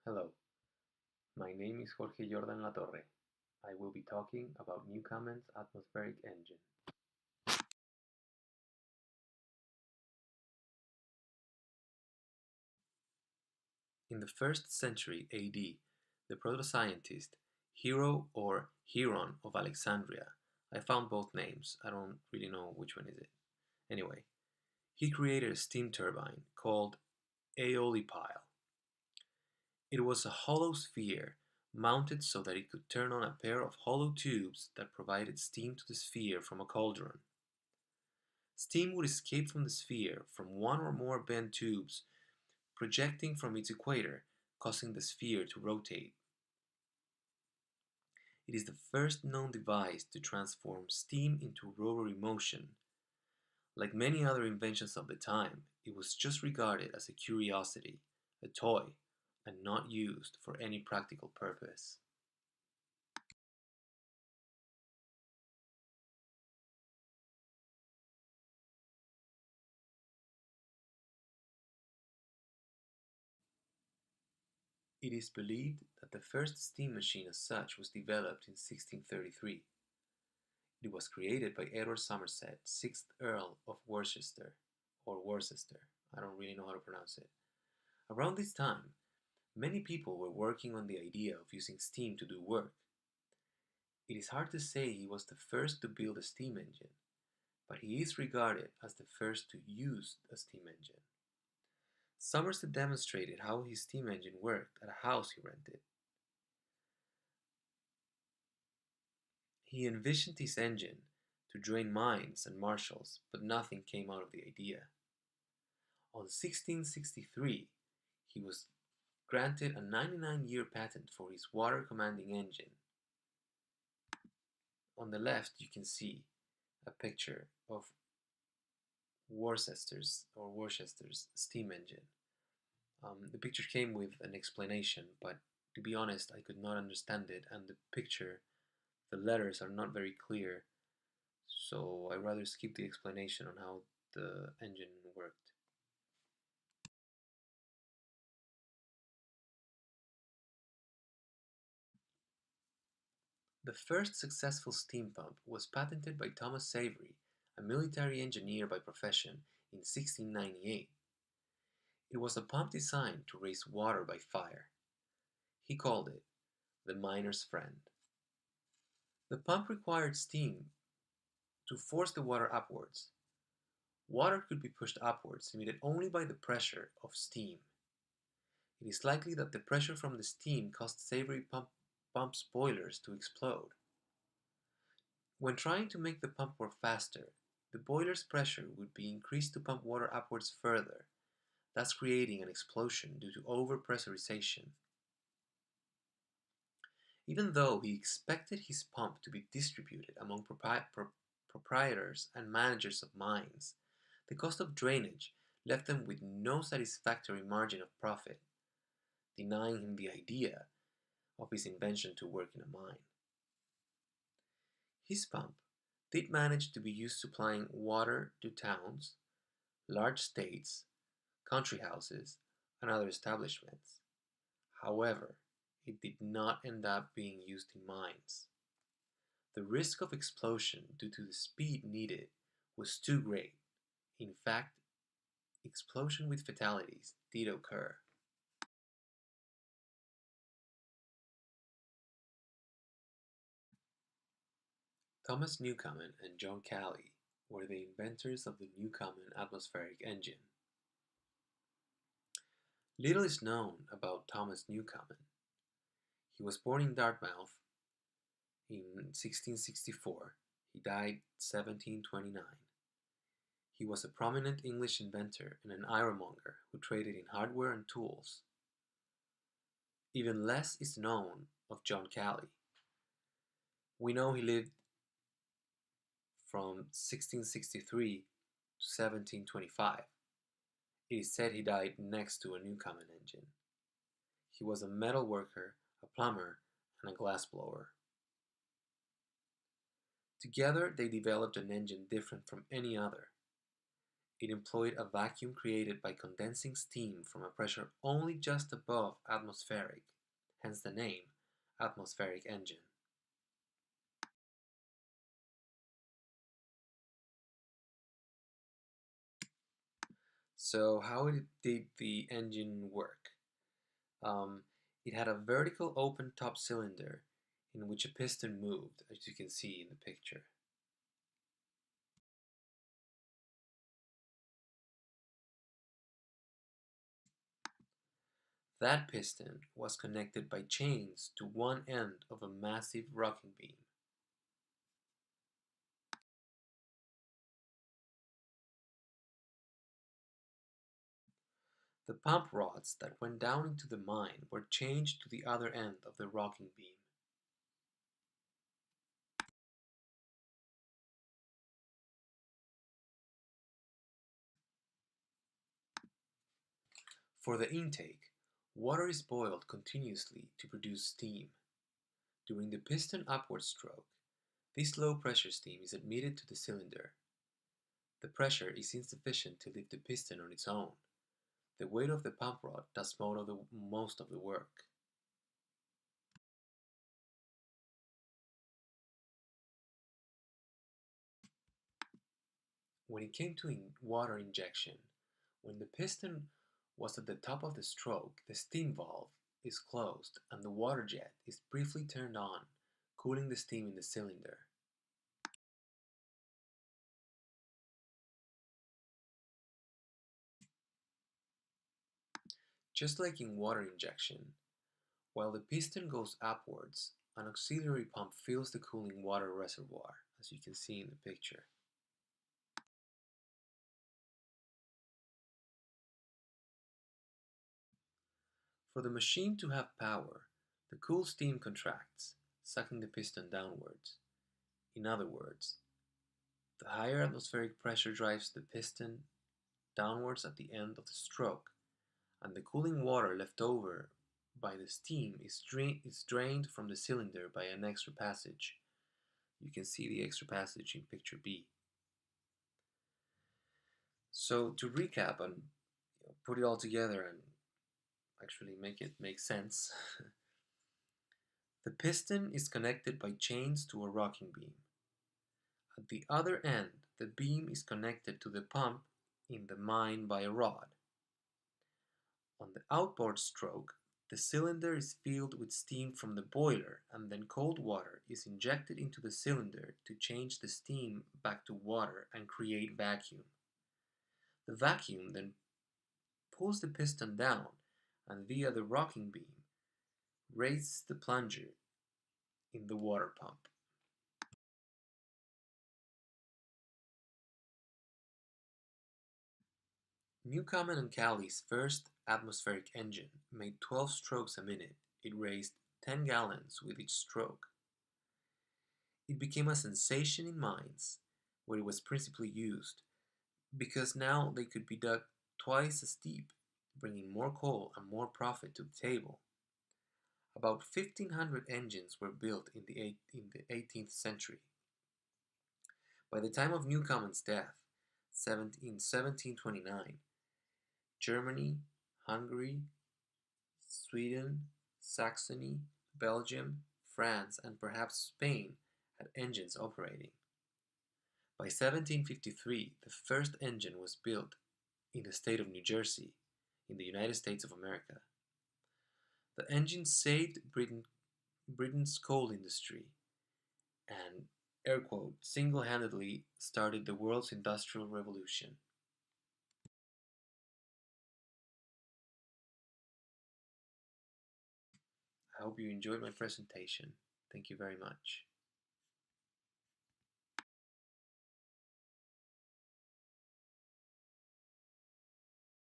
Hello, my name is Jorge La Torre. I will be talking about Newcomen's atmospheric engine. In the 1st century AD, the proto-scientist Hero or Hieron of Alexandria, I found both names, I don't really know which one is it. Anyway, he created a steam turbine called Aeolipile. It was a hollow sphere mounted so that it could turn on a pair of hollow tubes that provided steam to the sphere from a cauldron. Steam would escape from the sphere from one or more bent tubes projecting from its equator, causing the sphere to rotate. It is the first known device to transform steam into rotary motion. Like many other inventions of the time, it was just regarded as a curiosity, a toy, and not used for any practical purpose. It is believed that the first steam machine as such was developed in 1633. It was created by Edward Somerset, 6th Earl of Worcester, or Worcester, I don't really know how to pronounce it. Around this time, many people were working on the idea of using steam to do work. It is hard to say he was the first to build a steam engine, but he is regarded as the first to use a steam engine. Somerset demonstrated how his steam engine worked at a house he rented. He envisioned his engine to drain mines and marshes, but nothing came out of the idea. On 1663, he was granted a 99-year patent for his water-commanding engine. On the left, you can see a picture of Worcester's steam engine. The picture came with an explanation, but to be honest, I could not understand it, and the letters are not very clear, so I'd rather skip the explanation on how the engine worked. The first successful steam pump was patented by Thomas Savery, a military engineer by profession, in 1698. It was a pump designed to raise water by fire. He called it the miner's friend. The pump required steam to force the water upwards. Water could be pushed upwards limited only by the pressure of steam. It is likely that the pressure from the steam caused Savery pump's boilers to explode. When trying to make the pump work faster, the boiler's pressure would be increased to pump water upwards further, thus creating an explosion due to overpressurization. Even though he expected his pump to be distributed among proprietors and managers of mines, the cost of drainage left them with no satisfactory margin of profit, denying him the idea of his invention to work in a mine. His pump did manage to be used supplying water to towns, large estates, country houses, and other establishments. However, it did not end up being used in mines. The risk of explosion due to the speed needed was too great. In fact, explosion with fatalities did occur. Thomas Newcomen and John Cayley were the inventors of the Newcomen atmospheric engine. Little is known about Thomas Newcomen. He was born in Dartmouth in 1664. He died 1729. He was a prominent English inventor and an ironmonger who traded in hardware and tools. Even less is known of John Cayley. We know he lived from 1663 to 1725. It is said he died next to a Newcomen engine. He was a metal worker, a plumber, and a glassblower. Together they developed an engine different from any other. It employed a vacuum created by condensing steam from a pressure only just above atmospheric, hence the name atmospheric engine. So how did the engine work? Um, it had a vertical open top cylinder in which a piston moved, as you can see in the picture. That piston was connected by chains to one end of a massive rocking beam. The pump rods that went down into the mine were changed to the other end of the rocking beam. For the intake, water is boiled continuously to produce steam. During the piston upward stroke, this low pressure steam is admitted to the cylinder. The pressure is insufficient to lift the piston on its own. The weight of the pump rod does most of the work. When it came to water injection, when the piston was at the top of the stroke, the steam valve is closed and the water jet is briefly turned on, cooling the steam in the cylinder. Just like in water injection, while the piston goes upwards, an auxiliary pump fills the cooling water reservoir, as you can see in the picture. For the machine to have power, the cool steam contracts, sucking the piston downwards. In other words, the higher atmospheric pressure drives the piston downwards at the end of the stroke, and the cooling water left over by the steam is drained from the cylinder by an extra passage. You can see the extra passage in picture B. So to recap and put it all together and actually make it make sense, the piston is connected by chains to a rocking beam. At the other end, the beam is connected to the pump in the mine by a rod. On the outboard stroke, the cylinder is filled with steam from the boiler, and then cold water is injected into the cylinder to change the steam back to water and create vacuum. The vacuum then pulls the piston down and via the rocking beam raises the plunger in the water pump. Newcomen and Callie's first atmospheric engine made 12 strokes a minute. It raised 10 gallons with each stroke. It became a sensation in mines, where it was principally used, because now they could be dug twice as deep, bringing more coal and more profit to the table. About 1,500 engines were built in the 18th century. By the time of Newcomen's death, in 1729, Germany, Hungary, Sweden, Saxony, Belgium, France, and perhaps Spain had engines operating. By 1753, the first engine was built in the state of New Jersey, in the United States of America. The engine saved Britain's coal industry and, air quote, single-handedly started the world's industrial revolution. I hope you enjoyed my presentation. Thank you very much.